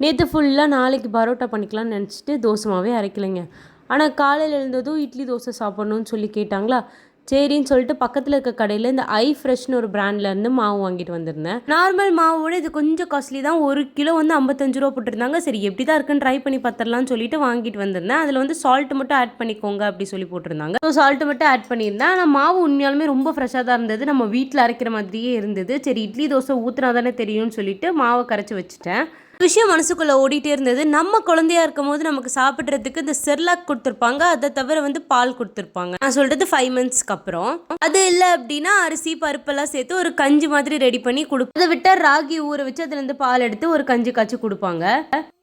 நேற்று ஃபுல்லாக நாளைக்கு பரோட்டா பண்ணிக்கலாம்னு நினச்சிட்டு தோசை மாவே அரைக்கலைங்க. ஆனால் காலையில் எழுந்ததும் இட்லி தோசை சாப்பிட்ணுன்னு சொல்லி கேட்டாங்களா, சரின்னு சொல்லிட்டு பக்கத்தில் இருக்க கடையில் இந்த ஐ ஃப்ரெஷ்னு ஒரு பிராண்ட்லேருந்து மாவு வாங்கிட்டு வந்திருந்தேன். நார்மல் மாவோட இது கொஞ்சம் காஸ்ட்லி தான். 1 கிலோ வந்து 55 ரூபா போட்டிருந்தாங்க. சரி எப்படி தான் இருக்குன்னு ட்ரை பண்ணி பார்த்துடலான்னு சொல்லிட்டு வாங்கிட்டு வந்திருந்தேன். அதில் வந்து சால்ட் மட்டும் ஆட் பண்ணிக்கோங்க அப்படி சொல்லி போட்டிருந்தாங்க. ஸோ சால்ட்டு மட்டும் ஆட் பண்ணியிருந்தேன். ஆனால் மாவு உண்மையாலுமே ரொம்ப ஃப்ரெஷ்ஷாக தான் இருந்தது. நம்ம வீட்டில் அரைக்கிற மாதிரியே இருந்தது. சரி இட்லி தோசை ஊற்றினா தானே தெரியும்னு சொல்லிட்டு மாவை கரைச்சி வச்சுட்டேன். விஷயம் மனசுக்குள்ளே ஓடிட்டே இருந்தது. நம்ம குழந்தையா இருக்கும் போது நமக்கு சாப்பிட்றதுக்கு இந்த செர்லாக் கொடுத்துருப்பாங்க. அதை தவிர வந்து பால் கொடுத்துருப்பாங்க. நான் சொல்கிறது 5 மந்த்ஸ்க்கு அப்புறம். அது இல்லை அப்படின்னா அரிசி பருப்பெல்லாம் சேர்த்து ஒரு கஞ்சி மாதிரி ரெடி பண்ணி கொடுப்போம். அதை விட்டால் ராகி ஊற வச்சு அதுலேருந்து பால் எடுத்து ஒரு கஞ்சி காய்ச்சி கொடுப்பாங்க.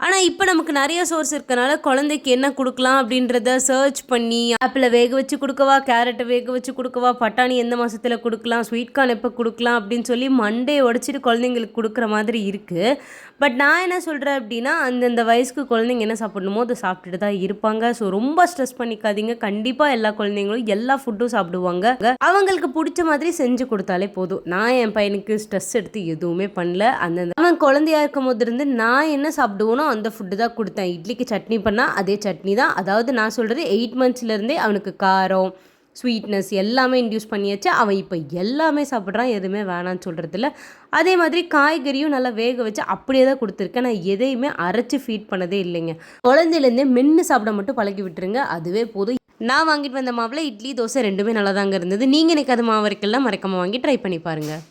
ஆனால் இப்போ நமக்கு நிறைய சோர்ஸ் இருக்கனால குழந்தைக்கு என்ன கொடுக்கலாம் அப்படின்றத சர்ச் பண்ணி ஆப்பிளை வேக வச்சு கொடுக்கவா, கேரட்டை வேக வச்சு கொடுக்கவா, பட்டாணி எந்த மாதத்தில் கொடுக்கலாம், ஸ்வீட் கார்ன் எப்போ கொடுக்கலாம் அப்படின்னு சொல்லி மண்டையை உடச்சிட்டு குழந்தைங்களுக்கு கொடுக்குற மாதிரி இருக்குது. பட் நான் என்ன சொல்கிறேன் அப்படின்னா, அந்தந்த வயசுக்கு குழந்தைங்க என்ன சாப்பிடணுமோ அதை சாப்பிட்டுட்டு தான் இருப்பாங்க. ஸோ ரொம்ப ஸ்ட்ரெஸ் பண்ணிக்காதீங்க. கண்டிப்பாக எல்லா குழந்தைங்களும் எல்லா ஃபுட்டும் சாப்பிடுவாங்க. அவங்களுக்கு பிடிச்ச மாதிரி செஞ்சு கொடுத்தாலே போதும். நான் என் பையனுக்கு ஸ்ட்ரெஸ் எடுத்து எதுவுமே பண்ணல. அவன் குழந்தையா இருக்கும் போது இருந்து நான் என்ன சாப்பிடுவோனோ அந்த ஃபுட்டு தான் கொடுத்தேன். இட்லிக்கு சட்னி பண்ணால் அதே சட்னி தான். அதாவது நான் சொல்கிறது 8 மந்த்ஸ்லேருந்தே அவனுக்கு காரம், ஸ்வீட்னஸ் எல்லாமே இன்டியூஸ் பண்ணியாச்சு. அவன் இப்போ எல்லாமே சாப்பிட்றான். எதுவுமே வேணான்னு சொல்கிறதில்ல. அதே மாதிரி காய்கறியும் நல்லா வேக வச்சு அப்படியே தான் கொடுத்துருக்கேன். நான் எதையுமே அரைச்சி ஃபீட் பண்ணதே இல்லைங்க. குழந்தையிலேருந்தே மென்று சாப்பிட மட்டும் பழகி விட்டுருங்க, அதுவே போதும். நான் வாங்கிட்டு வந்த மாவில் இட்லி தோசை ரெண்டுமே நல்லா தாங்க இருந்தது. நீங்கள் எனக்கு அது மாவு வரைக்கெல்லாம் மறக்காமல் வாங்கி ட்ரை பண்ணி பாருங்கள்.